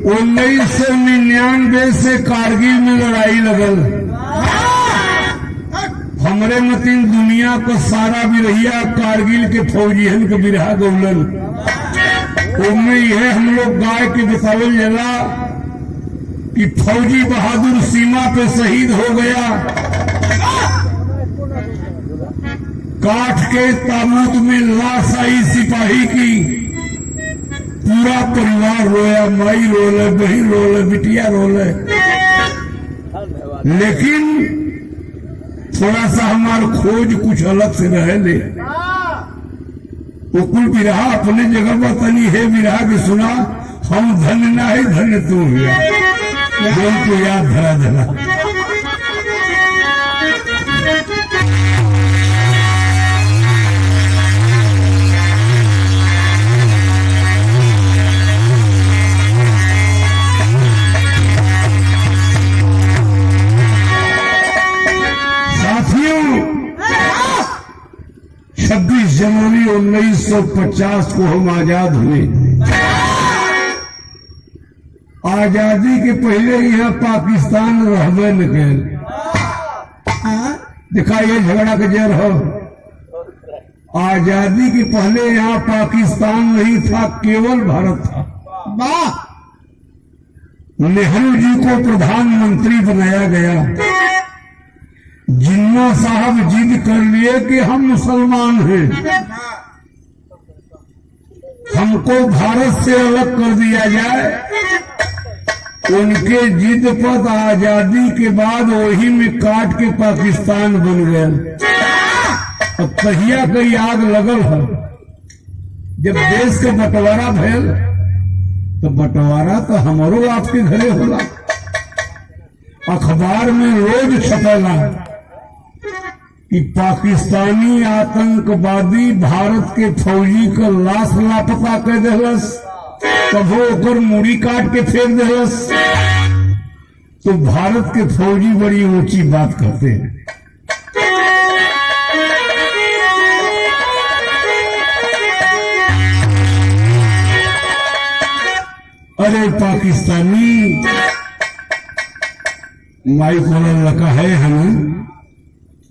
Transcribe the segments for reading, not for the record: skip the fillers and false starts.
1999 से कारगिल में लड़ाई लगल। हमरे मतीन दुनिया को सारा बिरहिया कारगिल के फौजियन के बिरहा गौलन। उनमें यह हम लोग गाय के बतावल जला कि फौजी बहादुर सीमा पे शहीद हो गया। काठ के ताबूत में लाश आई सिपाही की, पूरा परिवार रोया, माई रोले, बहन रोले, बिटिया रोले। लेकिन थोड़ा सा हमार खोज कुछ अलग से रहे ले। वो कुल बिरहा अपने जगह पर तनी है बिरहा के सुना, हम धन्य ना है धन्य तू हुआ, बोल को याद धरा धरा। साथियों, 26 जनवरी 1950 को हम आजाद हुए। आजादी के पहले यहाँ पाकिस्तान रहबे न कर। देखा ये झगड़ा का जर हो। आजादी के पहले यहाँ पाकिस्तान नहीं था, केवल भारत था। नेहरू जी को प्रधानमंत्री बनाया गया। जिन्ना साहब जिद कर लिए कि हम मुसलमान हैं, हमको भारत से अलग कर दिया जाए। उनके जिद पर आजादी के बाद वही में काट के पाकिस्तान बन गया। अब तहिया कई आग लगल है। जब देश का बंटवारा भैल तो बंटवारा तो हमारो आपके घरे होला। अखबार में रोज छपेला कि पाकिस्तानी आतंकवादी भारत के फौजी का लाश लापता कर देलस, कभो ओकर मुड़ी काट के फेंक देलस। तो भारत के फौजी बड़ी ऊंची बात करते हैं। अरे पाकिस्तानी माई को लगा है हमें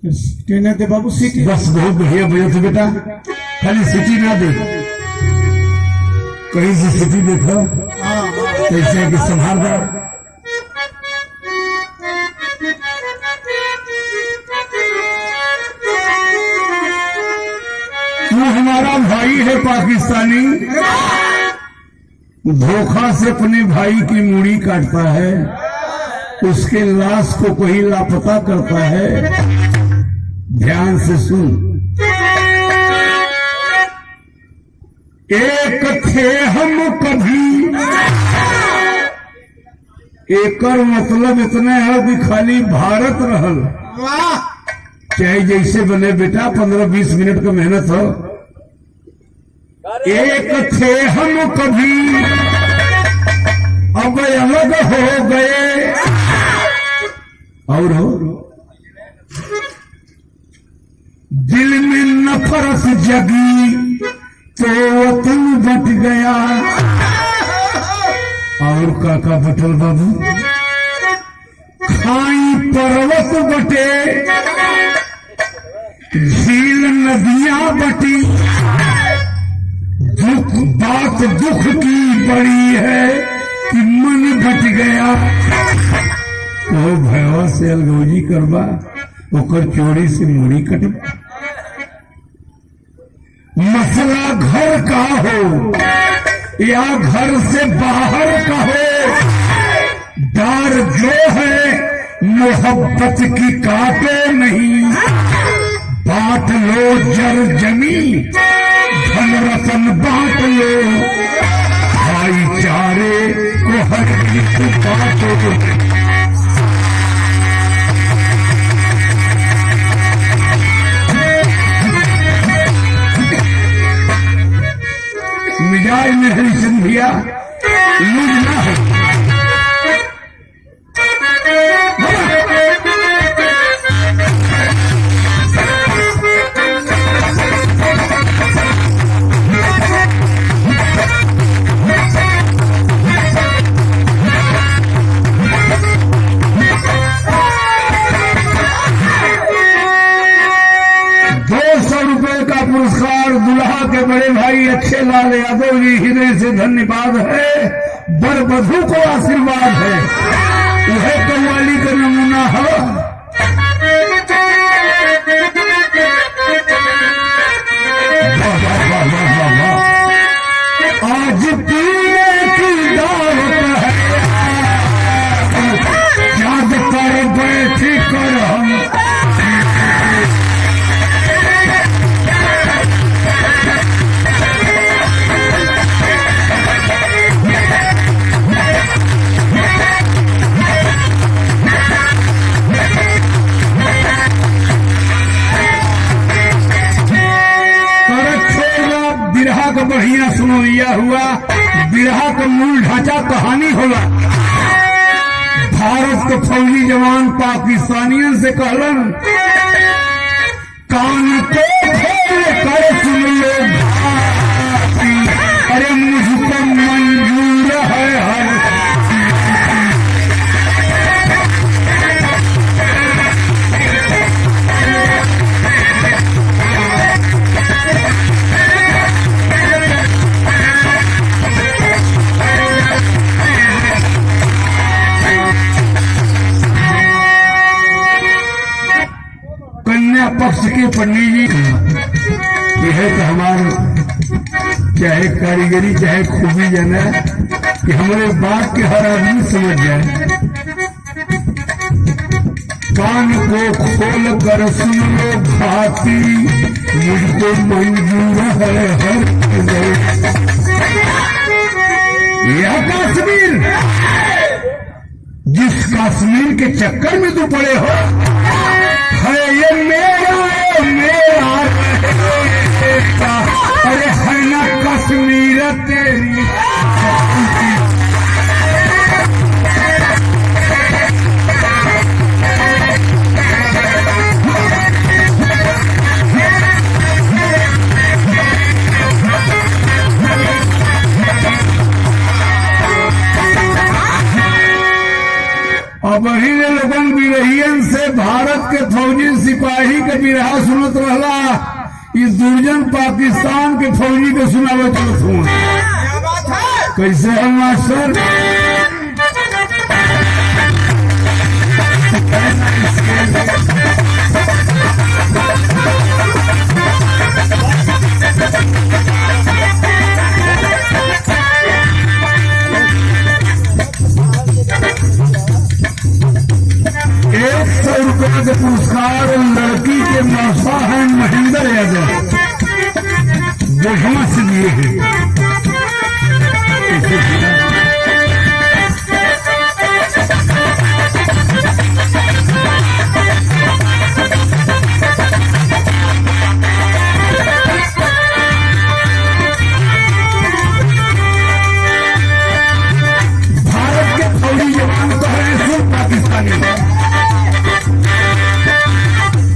कहने दे बाबू, सिटी बस बहुत बढ़िया बढ़िया थे बेटा, खाली सिटी ना दे, कहीं से सिटी देखो कैसे कि संभाल दो। तू हमारा भाई है पाकिस्तानी, धोखा से अपने भाई की मूड़ी काटता है, उसके लाश को कोई लापता करता है। ध्यान से सुन। एक थे हम कभी, एकर मतलब इतने है कि खाली भारत रहल, चाहे जैसे बने बेटा, 15-20 मिनट का मेहनत हो। एक थे हम कभी, अब अलग हो गए। और हो दिल में नफरत जगी तो वतन बट गया। और काका बटल बाबू, खाई पर्वत बटे, झील नदियां बटी, दुख बात दुख की बड़ी है कि मन बच गया। तो भयवा से अलगोजी करवा, ओकर चोरी से मुड़ी कटवा। मसला घर का हो या घर से बाहर का हो, डर जो है मोहब्बत की काटे नहीं। बांट लो जर जमी, धन रतन बांट लो, भाईचारे को हर एक बांटो। मिजाज में हरिचंद भैया लूज ना हो। लाल यादव जी हृदय से धन्यवाद है। बर बधू को आशीर्वाद है, वह कव्वाली का नमूना है। आज पीने की दावत है, याद कर बैठ कर हम बिरहा का बढ़िया सुनोरिया हुआ। बिरहा का मूल ढांचा कहानी होला। भारत के फौजी जवान पाकिस्तानियों से कहलन, कान को खोल कर सुन लो भारती, अरे मुझको मंजूर है हर पक्ष के पंडित जी। यह तो हमारे चाहे कारीगरी चाहे खूबी जाना कि हमारे बात के हर आदमी समझ जाए। कान को खोल कर सुन लो भाती, मुझको मंजूर है हर यह कश्मीर, जिस कश्मीर के चक्कर में तो पड़े हो है ये मेरा अरे है ना कश्मीर तेरी। अब वही लोगन बिरहियन से भारत के फौजी सिपाही के बिरहा सुनत रहला। इस दुर्जन पाकिस्तान के फौजी को सुनावे चलो सुन। कैसे है मास्टर? ₹100 के पुरस्कार लड़की के मौसा है महेंद्र यादव जोशमा से दिए हैं। भारत के फौजी जवान तो है सिर्फ पाकिस्तानी,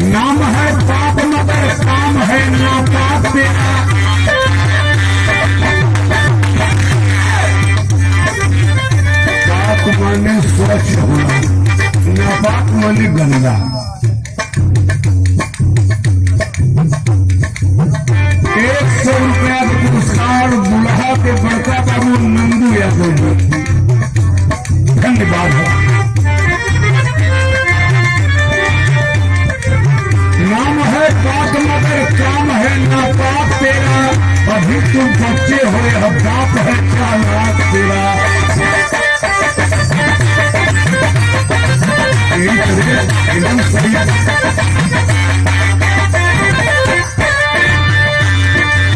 नाम है पाप मगर काम है नापाक तेरा। पाप माने स्वच्छ होना, नापाक माने गंदा। ₹100 का पुरस्कार दुल्हा के बड़का बाबू नंदू यादव जी, धन्यवाद है। नाम है पाक मगर काम है नापाक तेरा, अभी तुम बच्चे हो अब बाप है क्या रात तेरा। एकदम सही।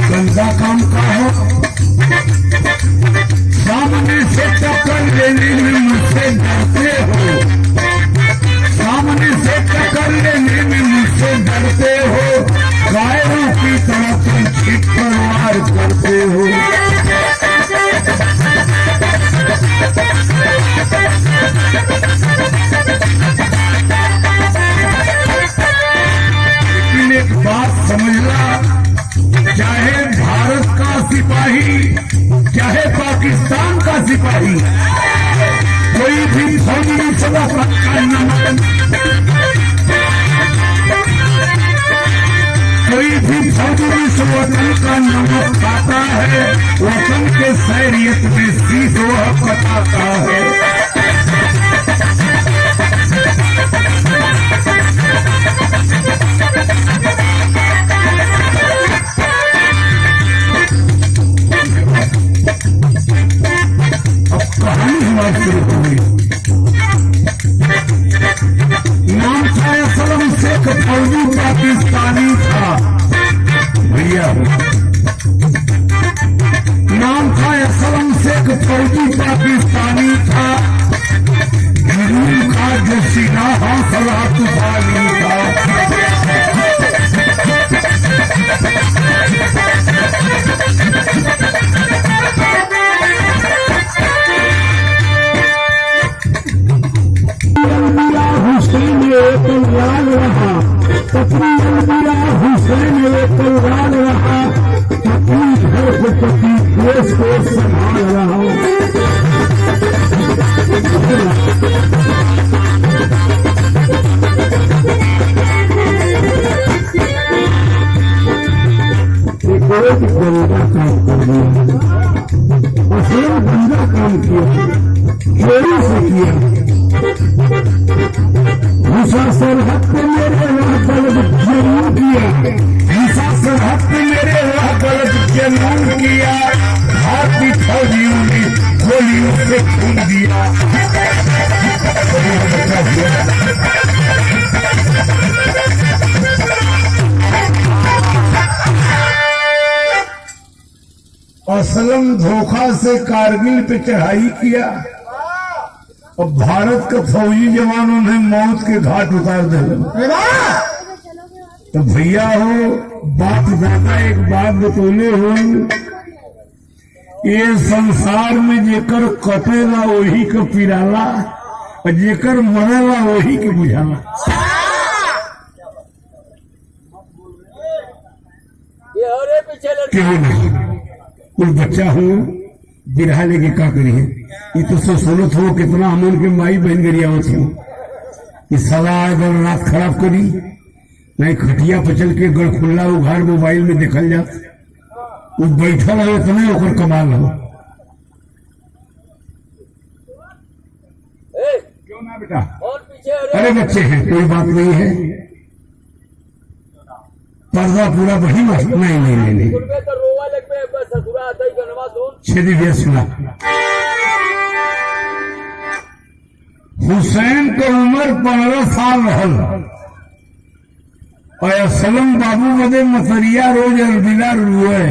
गंदा काम का हो, सामने से टक्कर लेने में मुझसे डरते हो, सामने से टक्कर लेने में मुझसे डरते हो, गायों की तरह तुम छिप कर वार करते हो। लेकिन एक बात समझना, चाहे भारत का सिपाही चाहे पाकिस्तान का सिपाही, कोई भी फौजी सदा कोई भी फौजी इस वतन का नमक खाता है, वतन के खैरियत में शीश वह बताता है। अब कहानी हमारी शुरू हो गई। नाम था असलम शेख, फौजी पाकिस्तानी था भैया। नाम था असलम शेख, फौजी पाकिस्तानी था। जुनून का जो सीना हौसला तूफानी था। हुसैन एक लाल रहा, पत्नी हुसैन एक लाल रहा, पत्नी घर को पति देश को संभाल रहा। बहुत गंदा काम कर दिया, असला गंदा काम किया, चोरी से किया। भूसा सरहद पे मेरे वह गलत जरूर किया, भूसा सरहद पे मेरे वह गलत जरूर किया। भारतीय फौजियों ने गोलियों से खून दिया। असलम धोखा से कारगिल पे चढ़ाई किया और भारत के फौजी जवानों ने मौत के घाट उतार दिया। तो भैया हो, बाप दादा एक बात बतौले हो, ये संसार में जेकर कटेला वही के पिराला और जेकर मरेला वही के बुझाला। क्यों नहीं कुछ बच्चा हो बिरहा लेके का करिए। ये तो सोचत हो कितना अमन के माई बहन गरिया हो। इस साला अगर रात खराब करी नहीं, खटिया पर चल के गढ़ खुल्ला उघार मोबाइल में देखल जा, वो बैठल है इतना ओकर कमाल हो। क्यों ना बेटा, अरे बच्चे हैं कोई बात नहीं है, पर्दा पूरा वही मत नहीं नहीं नहीं नहीं छेदी भी सुना। हुसैन को उम्र 15 साल रहल और असलम बाबू बदे मसरिया रोज अलबिला रुए।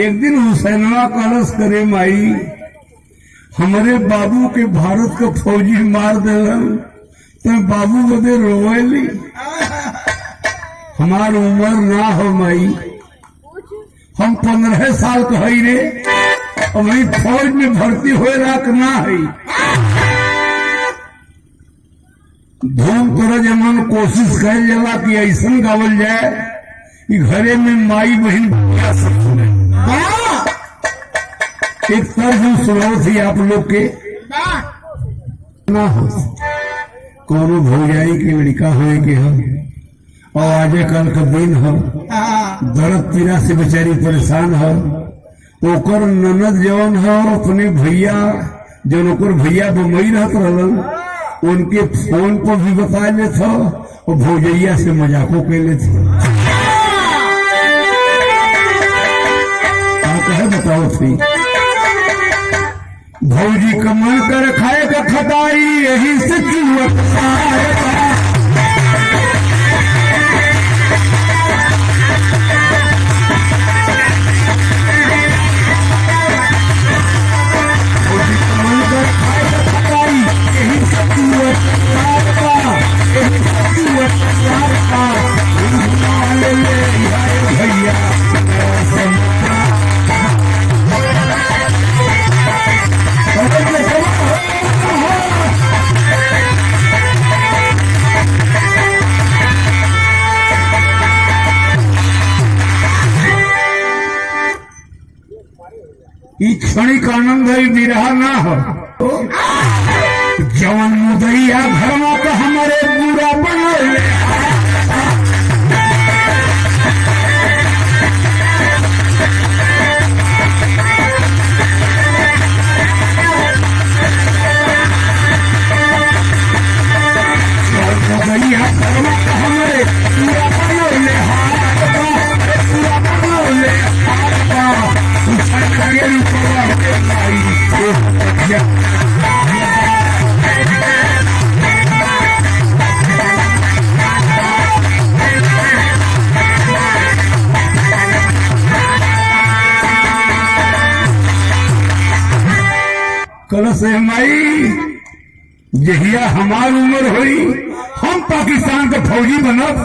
एक दिन हुसैनवा कलश करे माई हमारे बाबू के भारत का फौजी मार दिलन तो बाबू बदे रोवेली। हमार उम्र ना हो माई, हम 15 साल का है रे और वही फौज में भर्ती हुए लाक ना है। धूम तोरा जमन कोशिश कर जला कि ऐसा गावल जाए कि घरे में माई बहन भैया सब सुने। एक तर्ज सुनाओ थी आप लोग के ना हो कौनो भौजाई के लड़का होए के हम और आजे कल का दिन हो दर्द पीड़ा से बेचारी परेशान हो। ओकर ननद जवन हो अपने भैया जो ओकर भैया बम्बई रहत रहलन उनके फोन पर भी बता लेते और भौजैया से मजाको के लेते। आप है बताओ थी भौजी कमल कर खाएगा खटाई यही से क्षणिक आनंद है बिरहा ना हो। जवन मुदैया घरों का हमारे बुरा बना कल से माई जहिया हमार उम्र हुई हम पाकिस्तान के फौजी बनब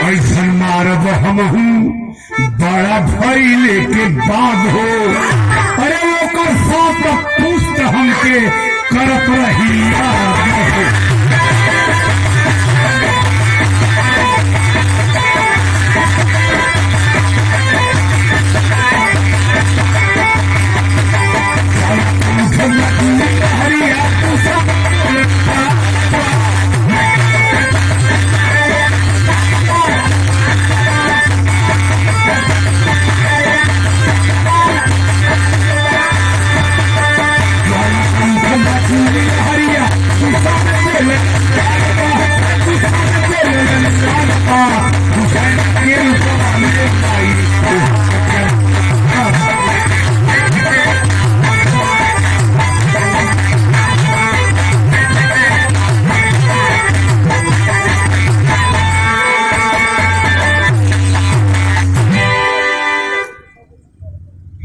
ऐसा मारब हम बड़ा भइले के बाद हो। अरे वो साथ पुष्ट हमके करत रही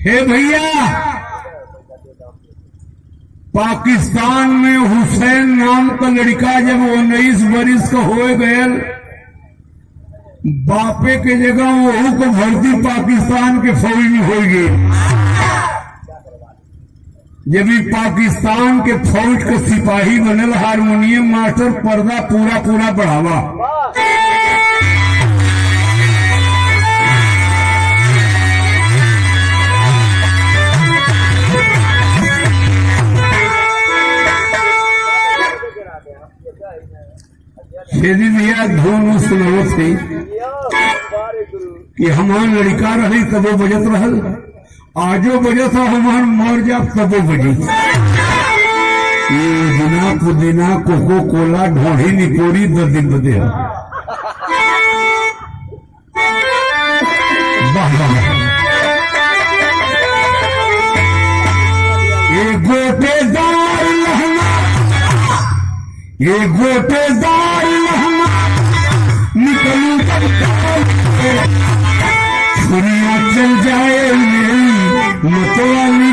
हे भैया, पाकिस्तान में हुसैन नाम का लड़का जब 19 बरिस का हो गया, बापे के जगह वहू को भर्ती पाकिस्तान के फौज में हो गई। जब भी पाकिस्तान के फौज के सिपाही बनल, हारमोनियम मास्टर, पर्दा पूरा पूरा बढ़ावा। यदि भैया धुन सुनो थे कि हमार लड़का रही तबो बजत रहल, आजो बजत हो हमार मर जाब तबो बजी। ये बिना पुदीना कोको कोला ढोढ़ी निकोरी 10 दिन बदे है। ये गोटेदार लहंगा, ये गोटेदार लहंगा निकलू तब छुरिया चल जाए मेरी मतवाली।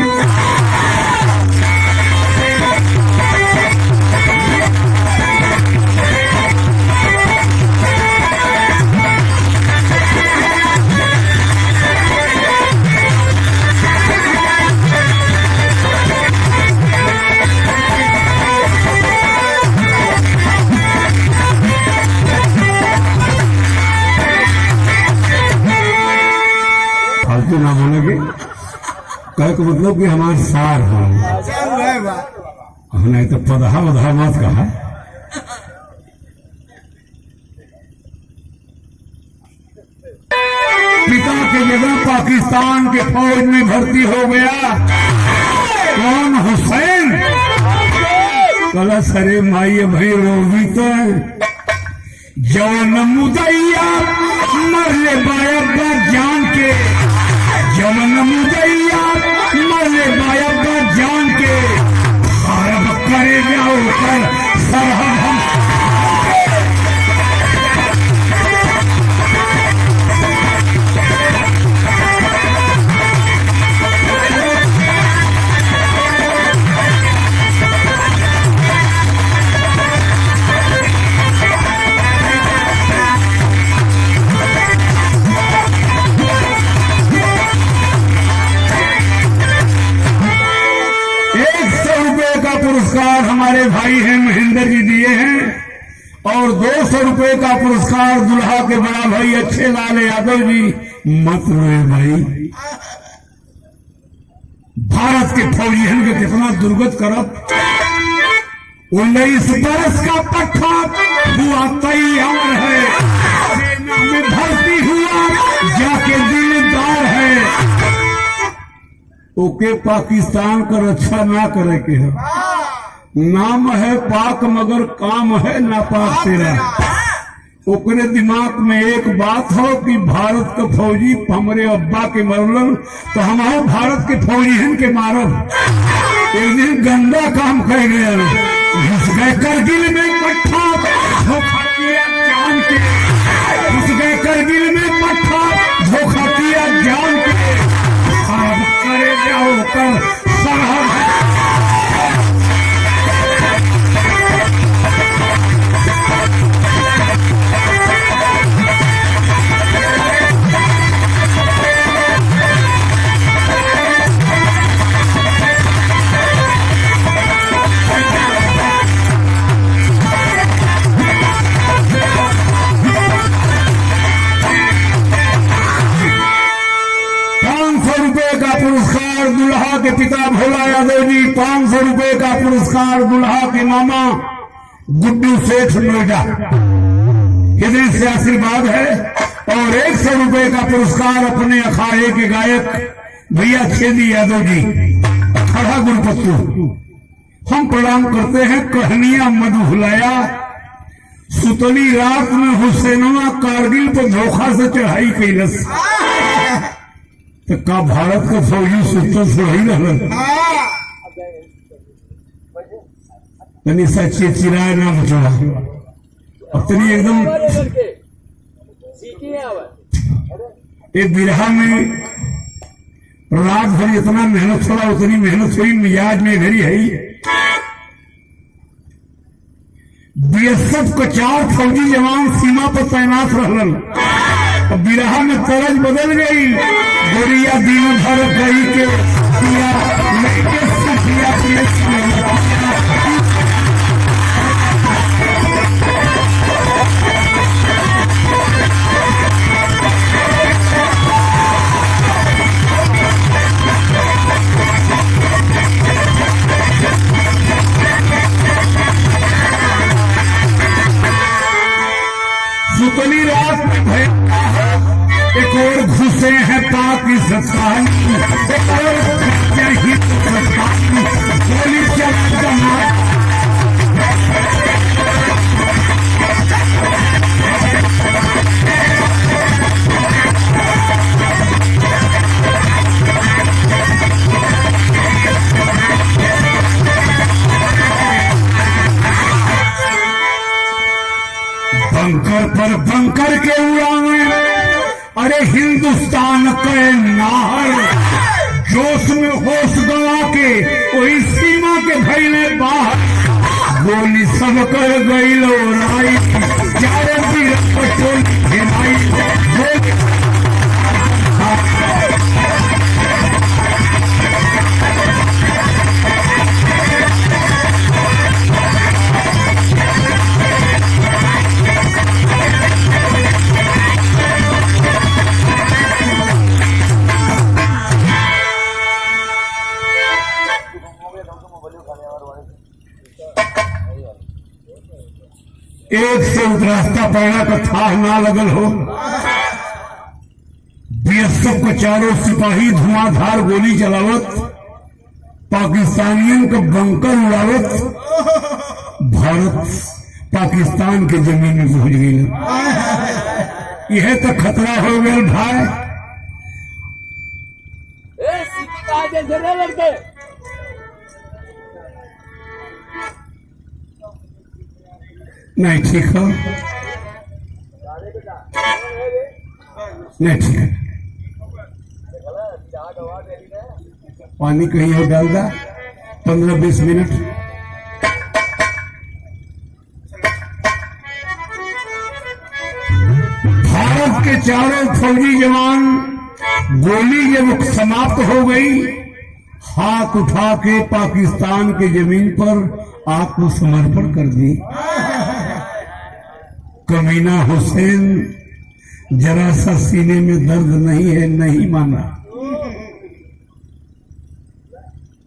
फालतू ना बोलोगे, कह के मतलब कि हमारे सार हो नहीं तो पदहा वधा मत कहा। पिता के जगह पाकिस्तान के फौज में भर्ती हो गया कौन? हुसैन। कला सरे माई भाई रोगी तो जवन मुदैया मरले बायब्बा जान के, जवन मुदैया मरले बायब्बा जान के, अरब करे जाओ कर सरहद हम। पुरस्कार हमारे भाई हैं महेंद्र जी दिए हैं और 200 रुपए का पुरस्कार दुल्हा के बड़ा भाई अच्छे लाल यादव जी। मत रोए भाई, भारत के फौजियन के कितना दुर्गत करब। 19 बरस का पट्टा हुआ तैयार है, सेना में भर्ती हुआ जाके दिलदार है। ओके पाकिस्तान का रक्षा ना करे के है, नाम है पाक मगर काम है नापाक तेरा। ओकरे दिमाग में एक बात हो कि भारत का फौजी हमारे अब्बा के मरलन तो हमारे भारत के फौजी के मारब। एक दिन गंदा काम कर गया, घुस गए करगिल में पट्टा धोखा किया जान के, घुस गए करगिल में पट्टा धोखा किया जान के। करे जाओ कर सरहद पिता भोला यादव जी 500 रुपए का पुरस्कार दुल्हा के मामा गुड्डू सेठ नोएडा हृदय से आशीर्वाद है। और 100 रुपए का पुरस्कार अपने अखाड़े के गायक भैया छेदी यादव जी खड़ा गुरपत्तू। हम प्रणाम करते हैं। कहनिया मधु भुलाया सुतली रात में हुसैनवा कारगिल पर धोखा से चढ़ाई कैलस तो का भारत के फौजी सुतल थोड़ी रहल तनी सच्चे चिराय ना बचवा अपनी एकदम एक बिरहा में रात भर इतना मेहनत थोड़ा उतनी मेहनत हुई मिजाज में घरी है। बीएसएफ का 4 फौजी जवान सीमा पर तैनात रहलन। बिरहा में तरज बदल गई। गोरिया दिन भर गई के किया लेके सुखिया सुतली रात में भैया एक और घुसे हैं पाकिस्तान एक और गोली चला बंकर पर बंकर के उड़ावे अरे हिंदुस्तान के नार जोश में होश गवा के वही सीमा के भैले बाहर गोली सब कर गई लोराई चारों भी पटोल घेराई एक से रास्ता पड़ना का था ना लगल हो। बीएसएफ को चारों सिपाही धुआंधार गोली चलावत पाकिस्तानियों का बंकर उड़ावत भारत पाकिस्तान के जमीन में पहुंच गई। यह तो खतरा हो गया भाई। नहीं ठीक हो नहीं ठीक है। पानी कहीं हो डाल दा 15-20 मिनट। भारत के चारों फौजी जवान गोली जब समाप्त हो गई हाथ उठा के पाकिस्तान के जमीन पर आत्मसमर्पण कर दी। कमीना हुसैन जरा सा सीने में दर्द नहीं है नहीं माना।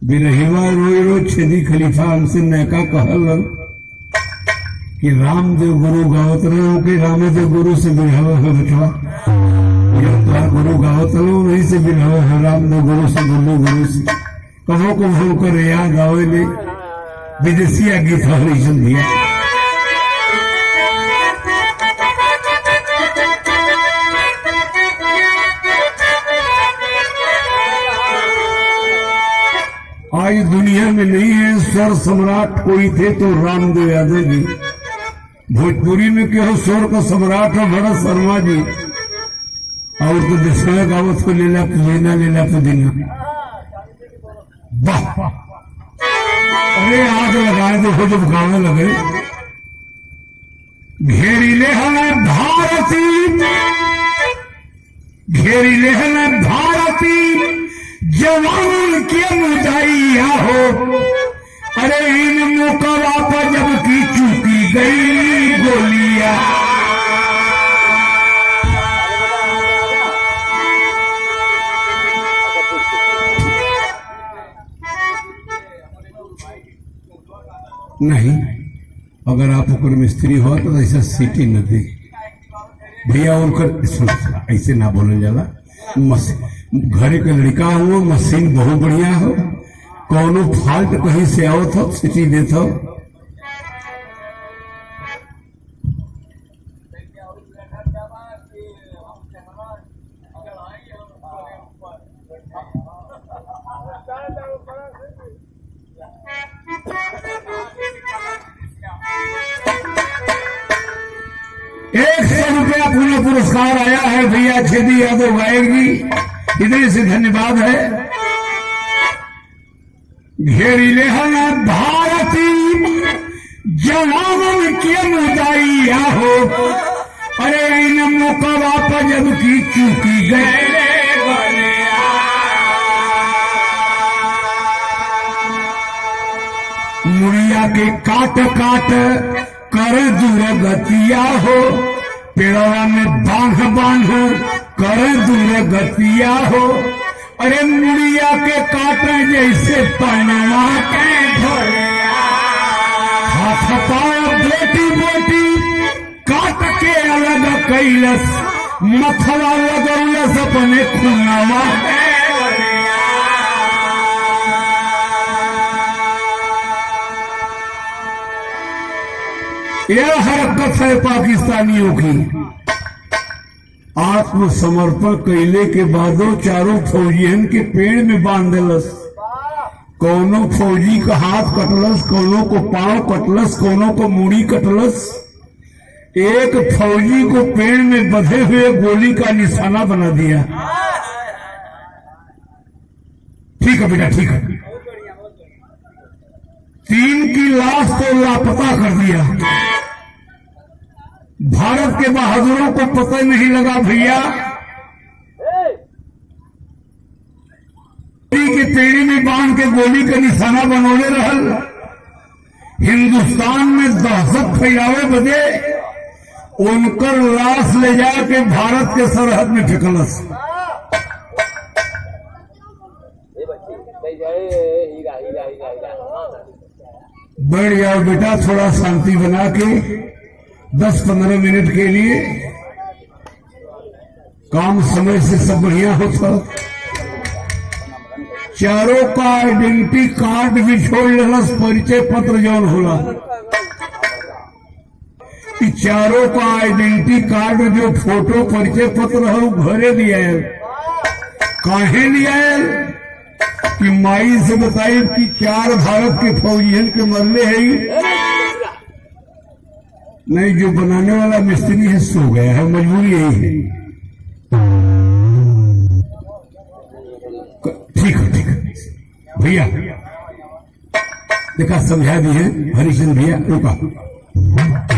बिरहिवा रोई रोज छेदी खलीफा हमसे नैका कहल कि रामदेव गुरु गावत रहे कि रामदेव गुरु से बिरहवा है बचवा गुरु गावत रहो नहीं से बिरहवा है रामदेव गुरु से गुरु से कहो को भूल कर याद गावे ने विदेशिया गीत हरिजन दिया। आज दुनिया में नहीं है। स्वर सम्राट कोई थे तो रामदेव यादव जी। भोजपुरी में कहो स्वर का सम्राट है भरत शर्मा जी। और तो दशहरा गावत को लेला पुदीना वाह। अरे आग लगाए देखो जब गाने लगे। घेरीले हमें भारती घेरीले हमें भारती जवान के मुदाइया हो। अरे इन मुकवा पर जब की चूकी गई गोलियां नहीं, अगर आप ओकर मिस्त्री हो तो ऐसा सीटी न दे भैया। उनकर ऐसे ना बोले जाला। घरे के लड़का हो, मशीन बहुत बढ़िया हो, कौनो फाल्ट कहीं से आओ तो सीटी देत हो। ₹100 पुनः पुरस्कार आया है भैया छेदी यादव गायक जी, इतने से धन्यवाद है। घेरिले हन भारती जवानन के मुदाइया हो, अरे इन मुकवा पर जब की चूकी गए मुड़िया के काट काट कर दूर गतिया हो, पेड़वा में बांध बांध कर दूर गतिया हो, अरे मुड़िया के काट जैसे पनवा के हाथ पाया बेटी बेटी काट के अलग कैलस, मथवा लगौलस अपने खुनवा। यह हरकत है पाकिस्तानियों की। आत्मसमर्पण कैले के बादो चारों फौजियन के पेड़ में बांध दिलस। कौनो फौजी का हाथ कटलस, कौनो को पांव कटलस, कौनो को मुड़ी कटलस। एक फौजी को पेड़ में बंधे हुए गोली का निशाना बना दिया। ठीक है बेटा, ठीक है। 3 की लाश को लापता कर दिया। भारत के बहादुरों को पता नहीं लगा भैया के पेड़ी में बांध के गोली का निशाना बनोले रहल। हिंदुस्तान में दहशत फैलावे बदे उनकर लाश ले जाके भारत के सरहद में फेंकलस। बैठ जाओ बेटा, थोड़ा शांति बना के 10-15 मिनट के लिए। काम समय से सब बढ़िया होता। चारों का आइडेंटिटी कार्ड भी छोड़ लेलस, परिचय पत्र जौन होला। चारों का आइडेंटिटी कार्ड जो फोटो परिचय पत्र है घरे लिया है। काहे लिया है कि माई से बताई कि 4 भारत के फौजियन के मरले है। नहीं, जो बनाने वाला मिस्त्री है सो गया है, मजबूरी यही है। ठीक है, ठीक है भैया, देखा समझा दी है हरिचंद भैया। रुका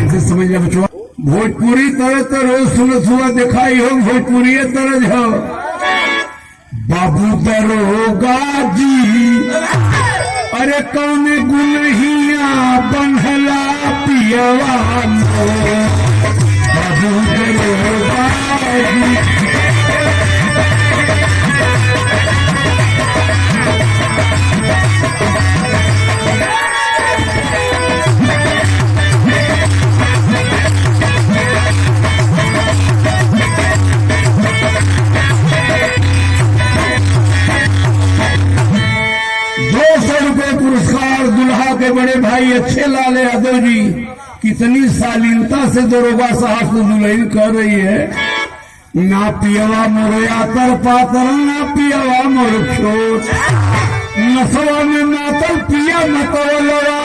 इसे समझ लिया बचवा। भोजपुरी तरह तो रोज सुनत हुआ दिखाई हो, भोजपुरी तरह हो। बाबू दरोगा जी अरे कौन गुनहिया बनहला पियवा बाबू दरोगा जी। पुरस्कार दुल्हा के बड़े भाई अच्छे लाल यादव जी कितनी शालीनता से दरोगा साहब को दुल्हन कर रही है। ना पियवा मोरया तर पातर, ना पियवा मोर छोट, नसवा में मातल पिया मतवा।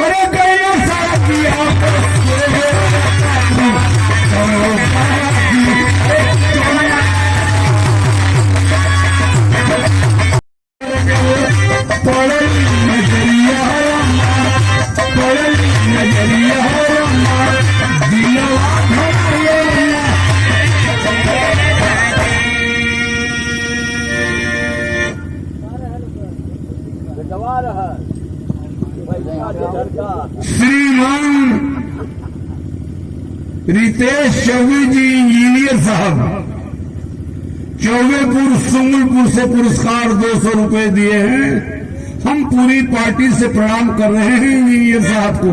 अरे गया सारा पिया श्रीमान रितेश चौबे जी इंजीनियर साहब चौबेपुर सुंगलपुर से पुरस्कार 200 रुपए दिए हैं। हम पूरी पार्टी से प्रणाम कर रहे हैं इंजीनियर साहब को।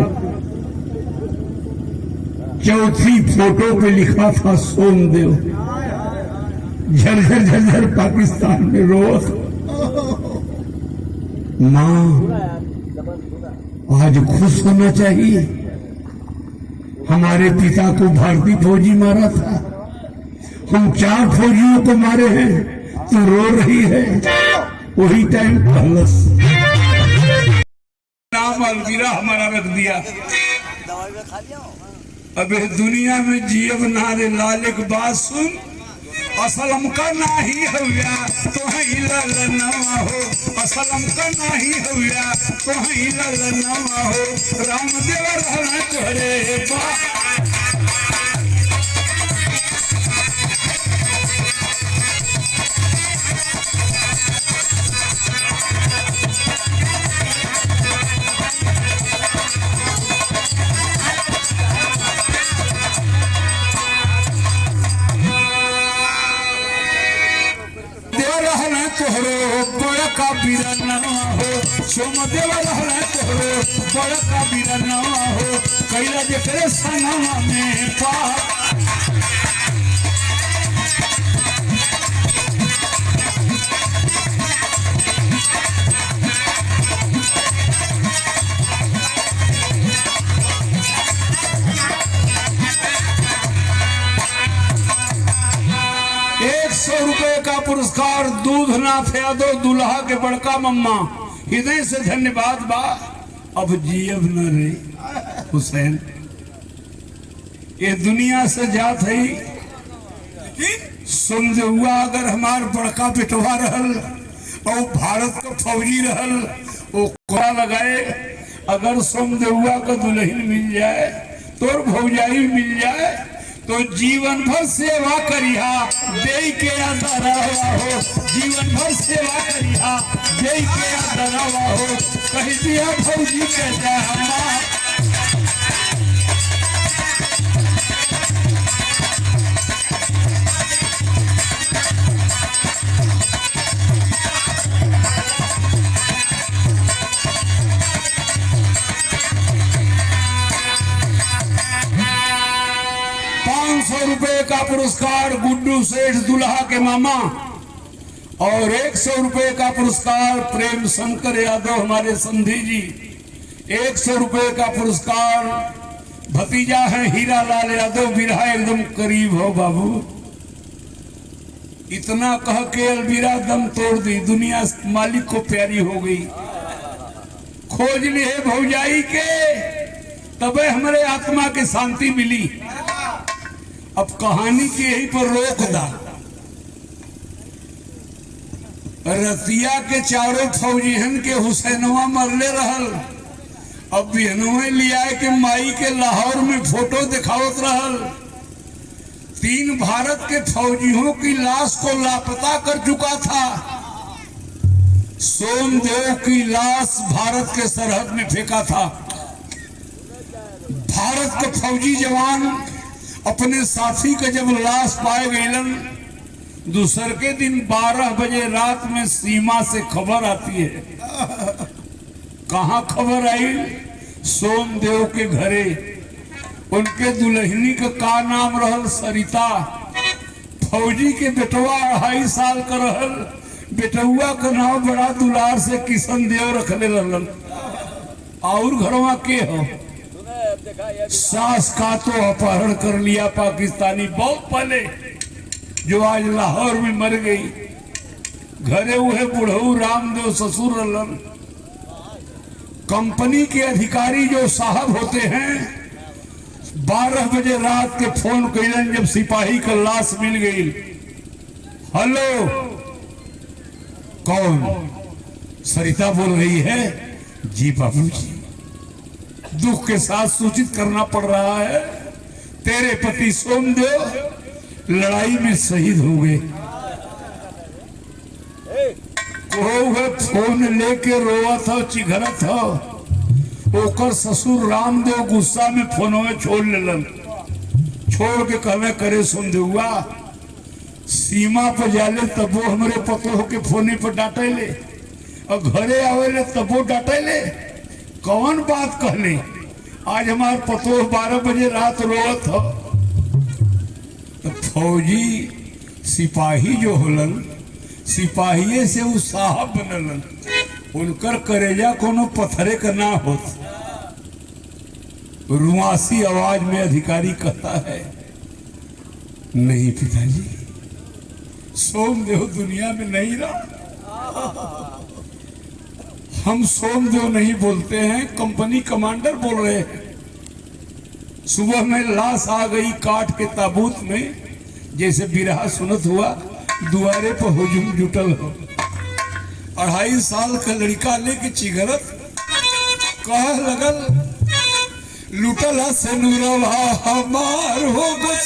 चौथी फोटो पे लिखा था सोमदेव, झरझर झरझर पाकिस्तान में रोज। मां आज खुश होना चाहिए, हमारे पिता को भारतीय फौजी मारा था, हम 4 फौजियों को मारे हैं, तू रो रही है। वही टाइम पहलस नाम अलविरा हमारा रख दिया। अब दुनिया में जीव नारे लाल एक बात सुन, असलम का नाही हव्या तो ही ललनवा हो, असलम का नाही हव्या तो ही ललनवा हो, रामदेव रहना तोहरे बा। तोहरो बड़का बीरनवा हो, सोमदेव रहना तोहरो बड़का बीरनवा हो, कैला जेकरे संगवा में पाप। ₹100 का पुरस्कार दूधनाथ यादव दुल्हा के बड़का मम्मा, हृदय से धन्यवाद बा। अब जीव न रे हुसैन, ये दुनिया से जात है। सोमदेवा अगर हमार बड़का बेटवा रहल और भारत का फौजी रहल, वो कोड़ा लगाए। अगर सोमदेवा का दुल्हन मिल जाए, तोर भौजाई मिल जाए, तो जीवन भर सेवा करिहा दे के आदरवा हो, जीवन भर सेवा करिहा दे के आदरवा हो, कह दिया फौजी के जहमा। 500 रुपए का पुरस्कार गुड्डू सेठ दुल्हा के मामा, और 100 रुपए का पुरस्कार प्रेम शंकर यादव हमारे संधी जी। 100 रुपए का पुरस्कार भतीजा है हीरा लाल यादव, बिरहा एकदम करीब हो बाबू। इतना कह के अलविरा दम तोड़ दी, दुनिया मालिक को प्यारी हो गई। खोज लिए भौजाई के तबे हमारे आत्मा की शांति मिली। अब कहानी की यही पर रोक दा। रतिया के चारों फौजीहन के हुसैनवा मरले रहल। अब बिहनवे लिया के माई के लाहौर में फोटो दिखावत रहल। 3 भारत के फौजियों की लाश को लापता कर चुका था। सोमदेव की लाश भारत के सरहद में फेंका था। भारत के फौजी जवान अपने साथी का जब लाश पाए गईलन, दूसर के दिन 12 बजे रात में सीमा से खबर आती है। कहाँ खबर आई? सोमदेव के घरे। उनके दुल्हनी का नाम रहल सरिता। फौजी के बेटवा 2.5 साल का रहल। बेटुआ का नाम बड़ा दुलार से किशन देव रखले रहलन। और घरवा के हो सास का तो अपहरण कर लिया पाकिस्तानी बहुत पहले, जो आज लाहौर में मर गई। घरे हुए बुढ़ऊ रामदेव ससुर रहलन। कंपनी के अधिकारी जो साहब होते हैं 12 बजे रात के फोन कैलन जब सिपाही का लाश मिल गई। हेलो, कौन? सरिता बोल रही है। जी बाबूजी, दुख के साथ सूचित करना पड़ रहा है, तेरे पति सोमदेव लड़ाई में शहीद हो गए। फोन लेके रोआ था, चिघरा था। ओकर ससुर रामदेव गुस्सा में फोनवे छोड़ लेलन। छोड़ के कहवे करे सोमदेवा सीमा पर जाले तब वो हमारे पतो के फोने पर डांटे ले। और घरे आवे तबो डांटे ले, कौन बात कहले। आज हमार पतो 12 बजे रात रोत हो। तो फौजी सिपाही जो होलन, सिपाही से उ साहब बनलन, उनकर करेजा कोनो पत्थरे का ना होत। रुआसी आवाज में अधिकारी कहता है, नहीं पिताजी, सोमदेव दुनिया में नहीं रहा। हम सोमदेव नहीं बोलते हैं, कंपनी कमांडर बोल रहे हैं। सुबह में लाश आ गई काट के ताबूत में, जैसे बिरहा सुनत हुआ, दुआरे पर हुजूम जुटल हो। 2.5 साल का लड़का लेके चिगरत कह लगल, लुटला से नूरवा हमार हो गई।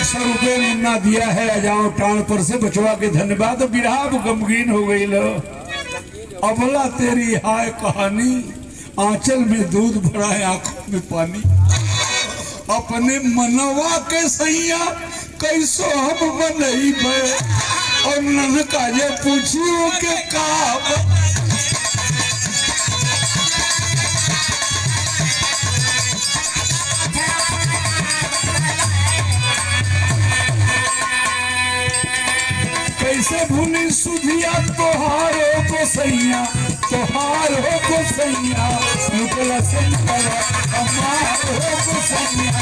₹100 मुन्ना दिया है अजाओ टाण पर से बचवा के धन्यवाद। बिरहा गमगीन हो गई लो। अबला तेरी हाय कहानी, आंचल में दूध भरा है आंखों में पानी। अपने मनवा के सैया कैसो हम बनई बे, और ननका जे पूछियो के का। कैसे भूली सुधिया तोहारो गोसैया, तोहारो गोसैया, लुटला से हमारो गोसैया।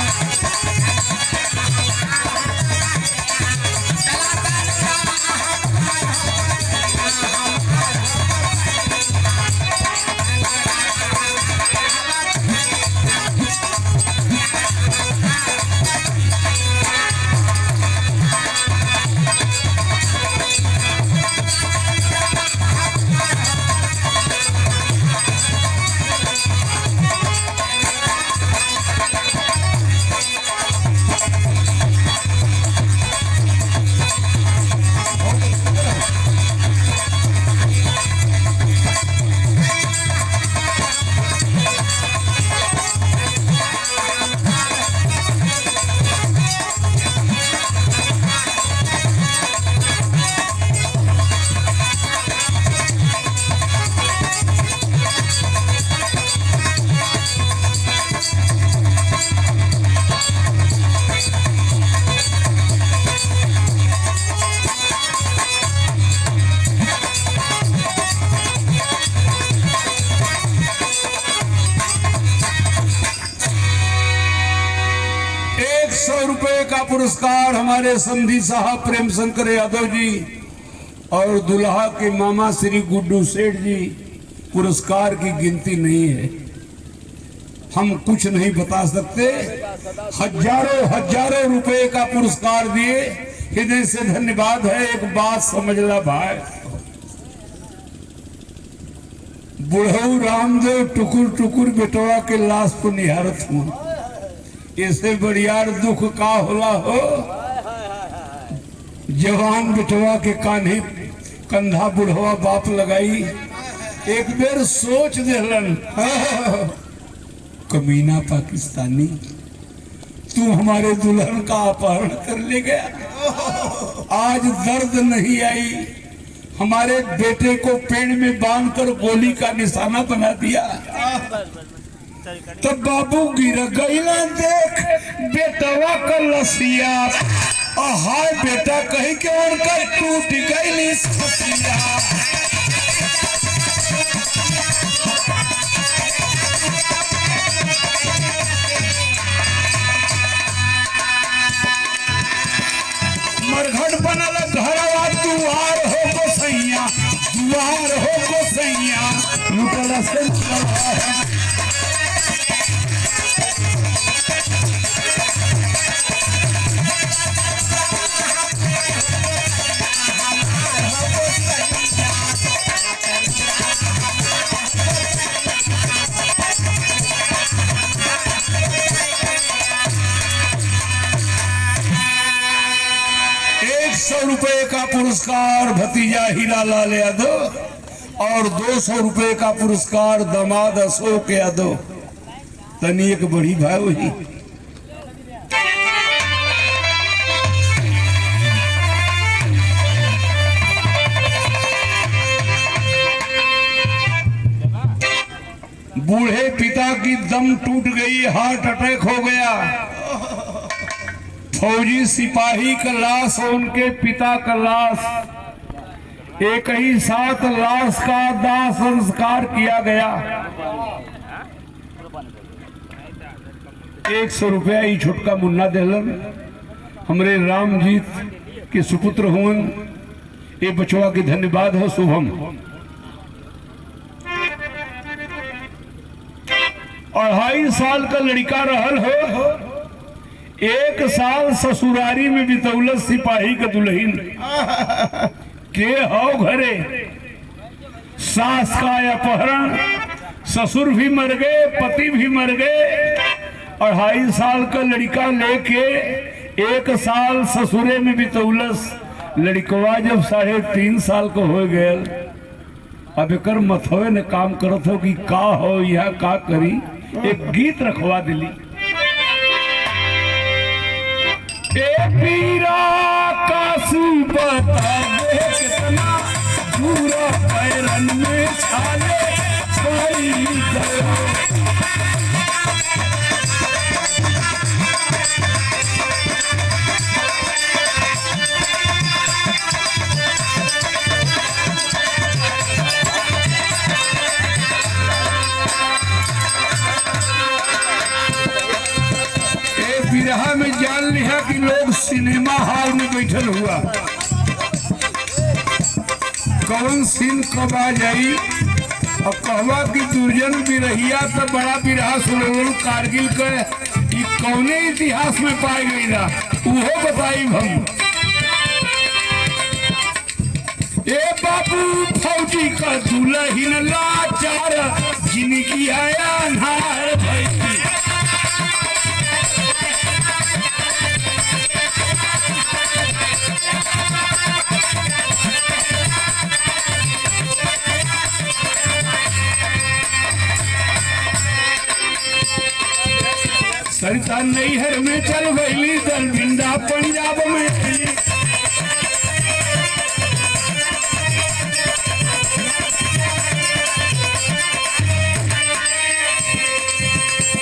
₹100 का पुरस्कार हमारे समधी साहब प्रेम शंकर यादव जी और दुल्हा के मामा श्री गुड्डू सेठ जी। पुरस्कार की गिनती नहीं है, हम कुछ नहीं बता सकते। हजारों रुपए का पुरस्कार दिए, हृदय से धन्यवाद है। एक बात समझ ला भाई, बुढ़ऊ रामदेव टुकुर टुकुर बेटवा के लाश को निहारत हुआ। इससे बढ़िया दुख का होला हो, जवान बेटवा के कान्हे कंधा बुढ़वा बाप लगाई। एक बेर सोच देलन, कमीना पाकिस्तानी, तू हमारे दुल्हन का अपहरण कर ले गया। आज दर्द नहीं आई, हमारे बेटे को पेड़ में बांधकर गोली का निशाना बना दिया। तब बाबू गिर गईला देख बेटवा का लसिया, हाय बेटा कहीं के उनका टूट गई ससिया। मरघट बनल घरवा दुआर हो गोसैया, दुआर हो गोसैया, लुटला से 100 रुपए का पुरस्कार भतीजा हीरालाल यादव और 200 रुपए का पुरस्कार दामाद अशोक यादव। तनी एक बड़ी भाई वही बूढ़े पिता की दम टूट गई, हार्ट अटैक हो गया। फौजी सिपाही का लाश और उनके पिता का लाश एक ही साथ लाश का दाह संस्कार किया गया। 100 रुपया ही छुटका मुन्ना देलन हमरे रामजीत के सुपुत्र हुन। ये बचवा के धन्यवाद हो शुभम। 2.5 साल का लड़का रहल हो, 1 साल ससुरारी में बितौलत सिपाही का दुल्हन के हो घरे। सास का अपहरण, ससुर भी मर गए, पति भी मर गए। 2.5 साल का लड़का लेके 1 साल ससुरे में बितौलस। लड़कवा जब 3.5 साल का हो गया, अब एकर मथवे ने काम करत हो कि का हो यह का करी। एक गीत रखवा दिली, ए पीरा कासू बता दे कितना दूर पैरन में छाले कोई करो। बिरहा में जान लिया कि लोग सिनेमा हॉल में बैठल हुआ, कौन सीन कब आ जाई। और कहवा कि दुर्जन बिरहिया तो बड़ा बिरहा सुनल कारगिल के कौने इतिहास में पाई गई ना वो बताई हम। ए बाबू फौजी का दुल्हन लाचार जिनकी आया अन्हार भई। सरिता नैहर में चल गई दलबिंदा पंजाब में।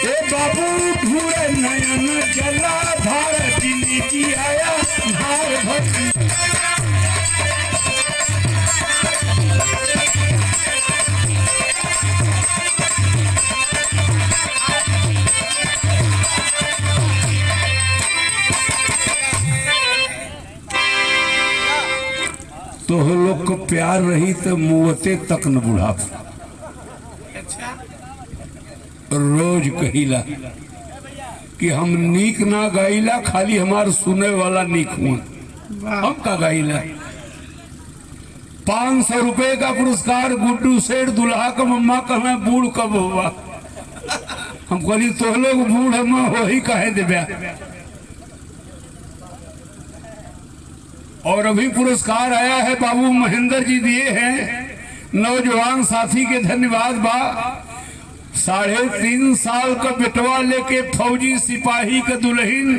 ए बाबू घूरे नयन जला धार दिल्ली की आया धार भक्ति। तो लोग को प्यार रही तो मुवते तक न बुढ़ापा। रोज कहिला कि हम नीक ना गाइला, खाली हमार सुने वाला नीक हुआ। हम का गाइला 500 रुपए का पुरस्कार गुड्डू सेठ दुल्हा का मम्मा कहना बूढ़ कब हुआ। हम कहली तो लोग बूढ़ हम हो ही कहे देव्या। और अभी पुरस्कार आया है बाबू महेंद्र जी दिए हैं, नौजवान साथी के धन्यवाद बा। 3.5 साल का बेटवा लेके फौजी सिपाही का दुल्हन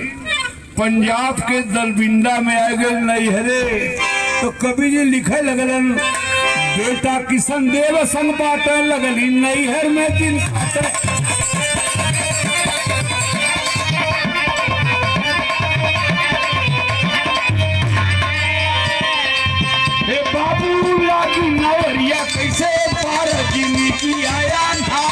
पंजाब के दलबिंदा में आ गए नैहरे। तो कवि जी लिखे लगलन, बेटा किशन देव संग बाटे लगली नैहर में दिन बाबू लागी नवरिया कैसे पार जिंदगी आया था।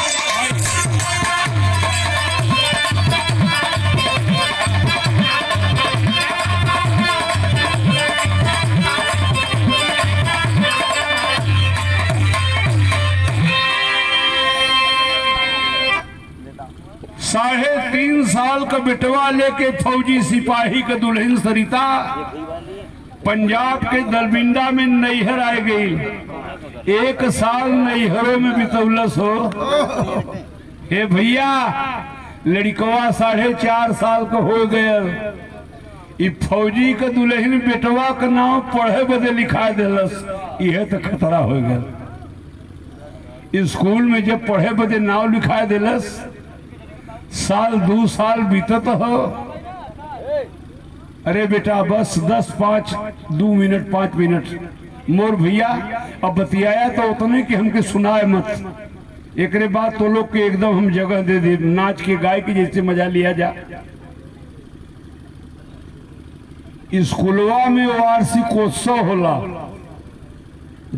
साढ़े 3 साल का बेटवा लेके फौजी सिपाही का दुल्हन सरिता पंजाब के दलबिंदा में नैहर आ गई। 1 साल नैहरों में बितौलस हो। हे भैया लड़कवा 4.5 साल का हो गया। ई फौजी का दुल्हन बेटवा का नाम पढ़े बदे लिखा दिलस, यह तो खतरा हो गया। स्कूल में जब पढ़े बदे नाम लिखा दिलस, साल 2 साल बीतत हो, अरे बेटा बस 2 मिनट 5 मिनट मोर भैया अब बतियाया तो उतने कि हमके सुनाए मत, एक बाद तो लोग के एकदम हम जगह दे दे, नाच के गाय के जैसे मजा लिया जा। स्कूलवा में वार्षिकोत्सव होला,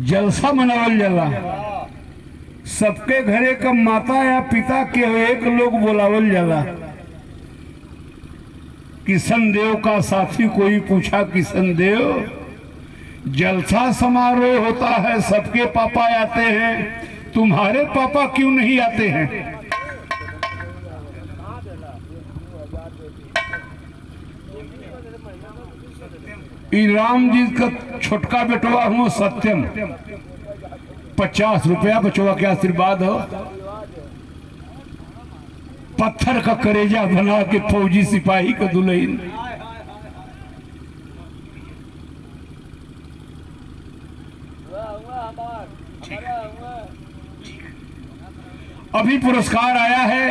जलसा मनावल जाला, सबके घरे का माता या पिता के एक लोग बुलावल जाला। किशन देव का साथी कोई पूछा, किशन देव जलसा समारोह होता है, सबके पापा आते हैं, तुम्हारे पापा क्यों नहीं आते हैं? राम जी का छोटका बेटवा हूँ सत्यम, 50 रुपया बचवा के आशीर्वाद हो, पत्थर का करेजा बना के फौजी सिपाही का दुल्हन। अभी पुरस्कार आया है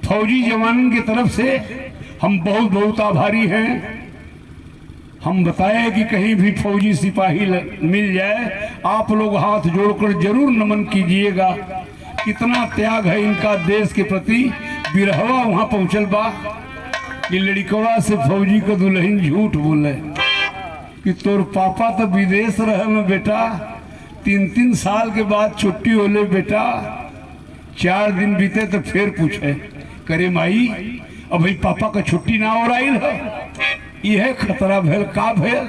फौजी जवान की तरफ से, हम बहुत बहुत आभारी हैं। हम बताए कि कहीं भी फौजी सिपाही मिल जाए, आप लोग हाथ जोड़कर जरूर नमन कीजिएगा। कितना त्याग है इनका देश के प्रति। बिरहवा वहां पहुंचल बा कि लड़कवा से फौजी का दुल्हन झूठ बोले कि तोर पापा तो विदेश रहे न बेटा, 3 साल के बाद छुट्टी होले बेटा, 4 दिन बीते तो फिर पूछे, करे माई अभी पापा का छुट्टी ना हो रही है, यह खतरा भेल का भेल।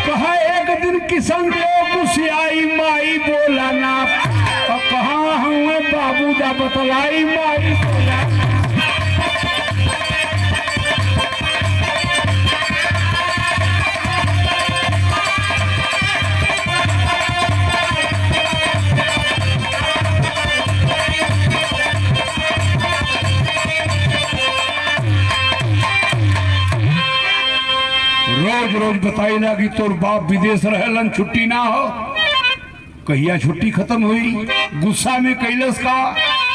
कहा एक दिन किशन देव कुशियाई माई बोला ना, और कहा हमें बाबू दा बतलाई माई बोला। रोज रोज बताई ना कि तोर बाप विदेश रहेलन, छुट्टी ना हो। कहिया छुट्टी खत्म हुई, गुस्सा में कैलस का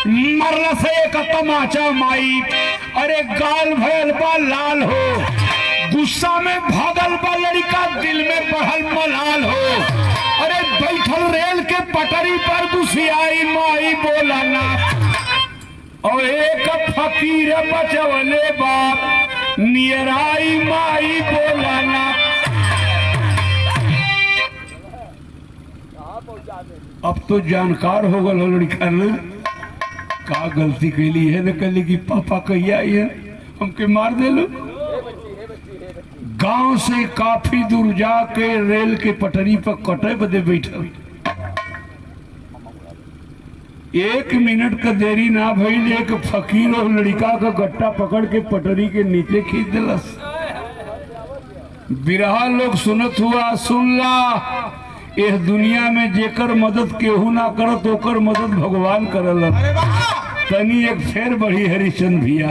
मरला से एक तमाचा माई, अरे गाल भयल बा लाल हो, गुस्सा में भागल बा लड़का, दिल में बढ़ल मलाल हो, अरे बैठल रेल के पटरी पर गुस्सियाई माई बोला ना, और एक फकीर बचवले बाप नियराई माई बोला ना। अब तो जानकार हो गल लड़का ने का गलती कैली है न कैली कि पापा कहिया है हमके मार दे लो। गांव से काफी दूर जाके रेल के पटरी पर कटे बदे बैठा, 1 मिनट का देरी ना भइल, एक फकीर और लड़का का गट्टा पकड़ के पटरी के नीचे खींच दिलस। बिरहा लोग सुनत हुआ, सुनला इस दुनिया में जेकर मदद केहू ना करत ओकर मदद भगवान करल। तनी एक फेर बढ़ी हरिश्चंद्र भैया।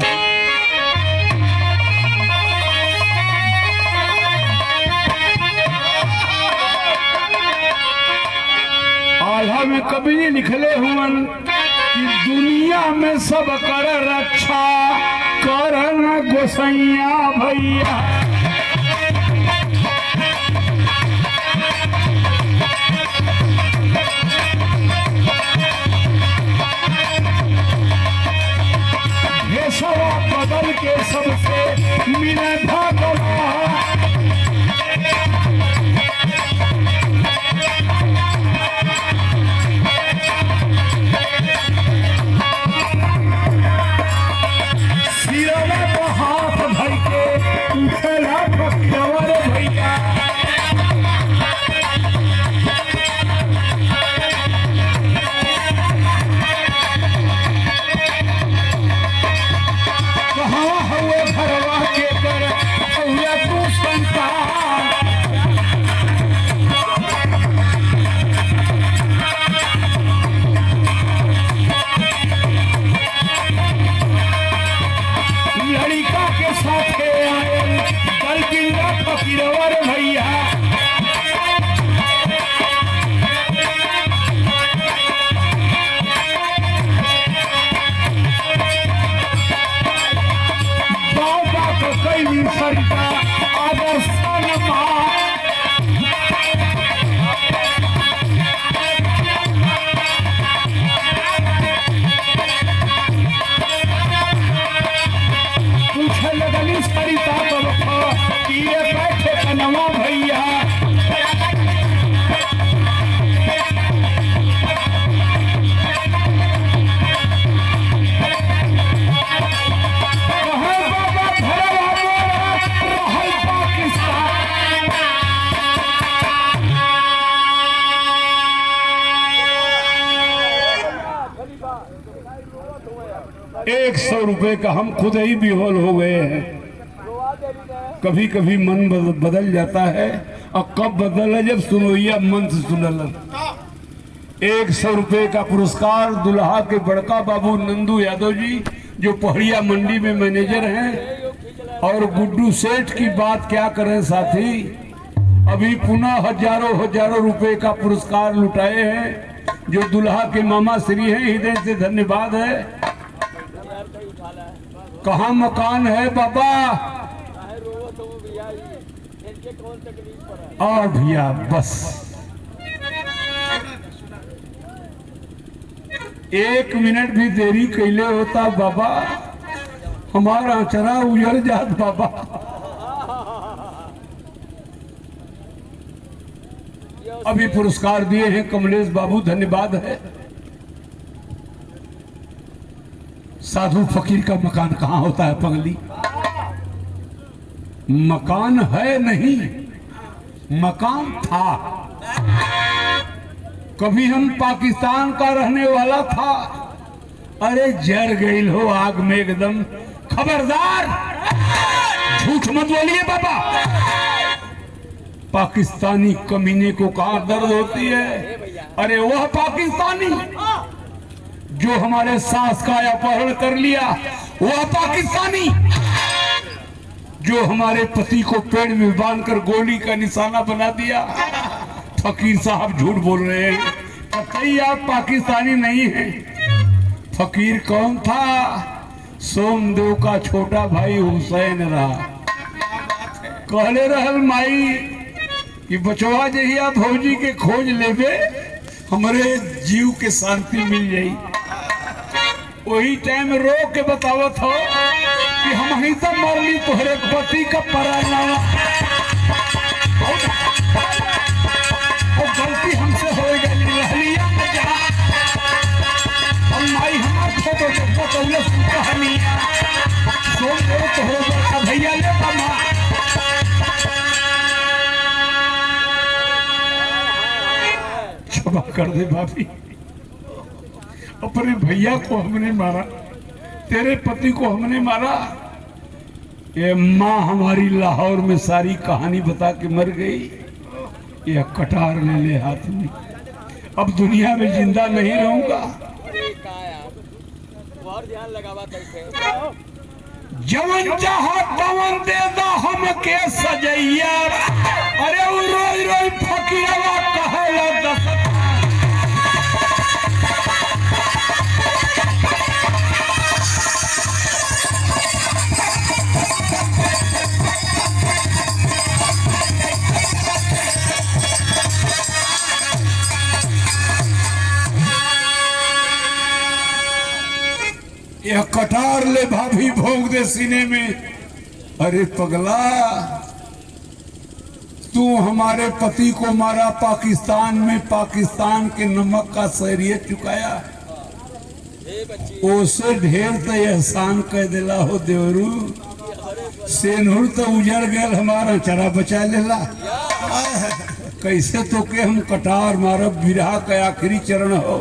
आल्हा में कभी लिखले हुआ कि दुनिया में सब कर रक्षा करन गोसैया भैया। भेषवा बदल के सबसे मिले भगवान, सिरवा को हाथ धर के उठल 100 रुपए का हम खुद ही बेहोल हो गए हैं। कभी कभी मन बदल जाता है, और कब बदला जब सुनोइया मन से सुनल। 100 रुपए का पुरस्कार दुल्हा के बड़का बाबू नंदू यादव जी, जो पहड़िया मंडी में मैनेजर हैं। और गुड्डू सेठ की बात क्या करें साथी, अभी पुनः हजारों रुपए का पुरस्कार लुटाए हैं, जो दुल्हा के मामा श्री हैं। हृदय से धन्यवाद है। कहाँ मकान है बाबा? आ भैया बस 1 मिनट भी देरी कैले होता बाबा, हमारा अचरा उजड़ जात बाबा। अभी पुरस्कार दिए हैं कमलेश बाबू, धन्यवाद है। साधु फकीर का मकान कहाँ होता है पगली? मकान है नहीं, मकान था। कभी हम पाकिस्तान का रहने वाला था, अरे जर गई हो आग में एकदम। खबरदार, झूठ मत बोलिए बाबा। पाकिस्तानी कमीने को कहां दर्द होती है? अरे वह पाकिस्तानी जो हमारे सास का अपहरण कर लिया, वह पाकिस्तानी जो हमारे पति को पेड़ में बांधकर गोली का निशाना बना दिया। फकीर साहब झूठ बोल रहे हैं, कतई आप पाकिस्तानी नहीं हैं। फकीर कौन था? सोमदेव का छोटा भाई हुसैन रहा। कहले रहल माई कि बचवा जहिया भौजी के खोज लेबे, हमरे जीव के शांति मिल जाई। वही टाइम रो के बतावत हो कि हम ही तो मरली तोहरे पति का परानावा। और गलती हमसे हो गई, रहलिया में जहाँ हम माई हमार फोटो देखो तो उन्हें सुनता हमी सोम दो तो हो जाता भैया ले मामा। क्षमा कर दे भाभी, अपने भैया को हमने मारा, तेरे पति को हमने मारा। ये माँ हमारी लाहौर में सारी कहानी बता के मर गई। यह कटार ले ले हाथ में, अब दुनिया में जिंदा नहीं रहूंगा। जवन चाहा तवन दे दो हमके सजैया। अरे वो रोई रोई फकीरवा कहला दस। यह कटार ले भाभी भोग दे सीने में। अरे पगला, तू हमारे पति को मारा पाकिस्तान में, पाकिस्तान के नमक का शहरियत चुकाया। ओसे ढेर तो एहसान कह दिला हो देवरू। सेनहुर तो उजड़ गया, हमारा चरा बचा लेला। कैसे तो के हम कटार मारब, विरहा का आखिरी चरण हो।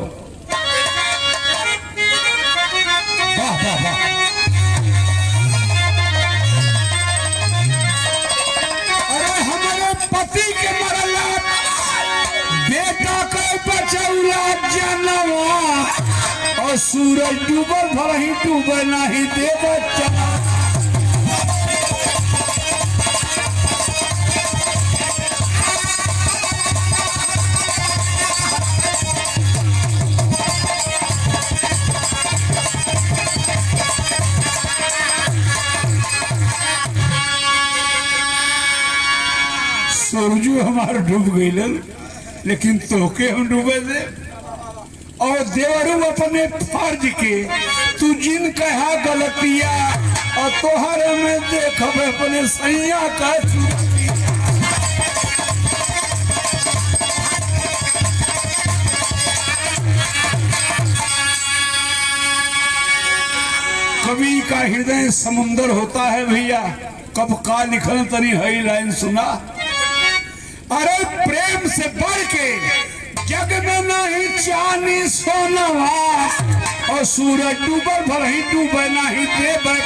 अरे हमारे पति के मरला, बेटा के बचौला जनवा। और सूरज डूबल भर ही डूबे नहीं दे बच्चा। सूरजू हमार डूब गई, लेकिन तोके हम डूबे दे। और देवरू अपने फर्ज के तू जिन कहा गलतिया, और तोहरे में देख अपने सैया का। कवि का हृदय समुंदर होता है भैया। कब का लिखल तनी है लाइन सुना। अरे प्रेम से बढ़ के जग में नहीं चांदी सोनवा। और सूरज डूबल भर ही डूबे नहीं देवे।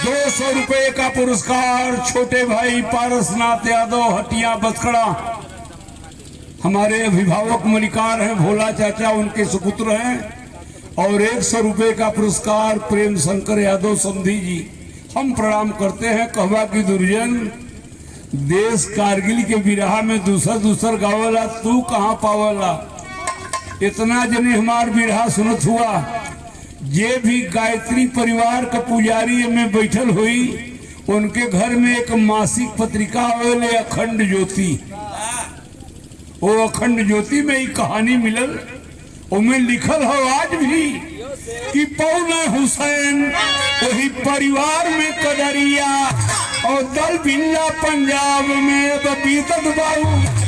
200 रुपए का पुरस्कार छोटे भाई पारसनाथ यादव हटिया बसखड़ा। हमारे अभिभावक मलिकार हैं, भोला चाचा उनके सुपुत्र हैं। और 100 रुपए का पुरस्कार प्रेम शंकर यादव समधी जी। हम प्रणाम करते हैं। कहवा की दुर्जन देश कारगिल के बिरहा में दूसर गावला, तू कहाँ पावला। इतना जने हमार बिरहा सुनत हुआ। जे भी गायत्री परिवार का पुजारी में बैठल हुई, उनके घर में एक मासिक पत्रिका आवेले अखंड ज्योति। वो अखंड ज्योति में ही कहानी मिलल। उनमें लिखल हो आज भी कि पौना हुसैन वही परिवार में कदरिया और दल बिल्ला पंजाब में बीतत बाबू।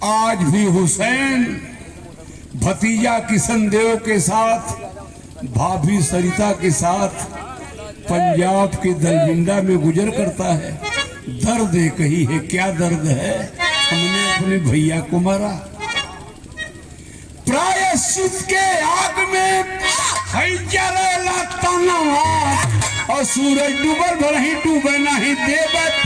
आज भी हुसैन भतीजा किशन देव के साथ, भाभी सरिता के साथ पंजाब के दलबिंडा में गुजर करता है। दर्द एक ही है। क्या दर्द है? हमने अपने भैया को मारा। प्रायश्चित के आग में जलेला तनवा और सूरज डूबल भर ही डूबे नहीं देवत।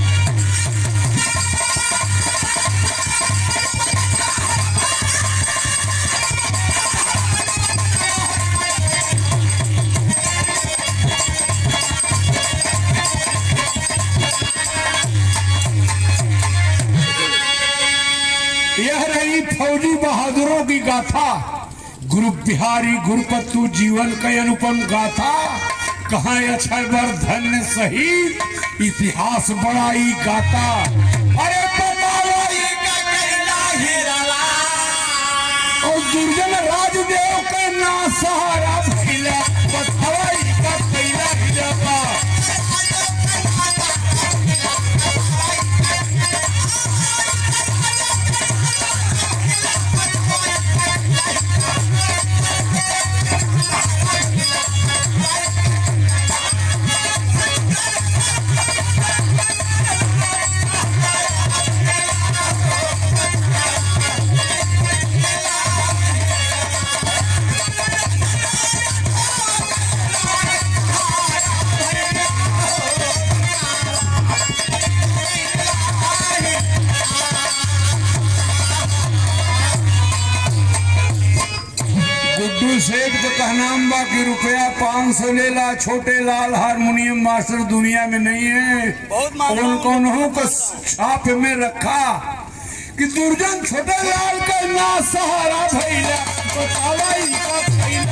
यह रही फौजी बहादुरों की गाथा। गुरु बिहारी गुरुपत्तु जीवन का अनुपम गाथा। कहाँ अक्षय धन्य शहीद इतिहास बड़ाई गाता। अरे और दुर्जन राजदेव के ना सहारा भैला बथवाई का पहला हिलवा। सेठ का कहनाम बा कि रुपया 500 लेला। छोटे लाल हारमोनियम मास्टर दुनिया में नहीं है। कौन को छाप में रखा कि दुर्जन छोटे लाल का ना सहारा भैया बतावाई का भैया।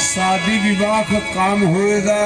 शादी विवाह का काम होएगा।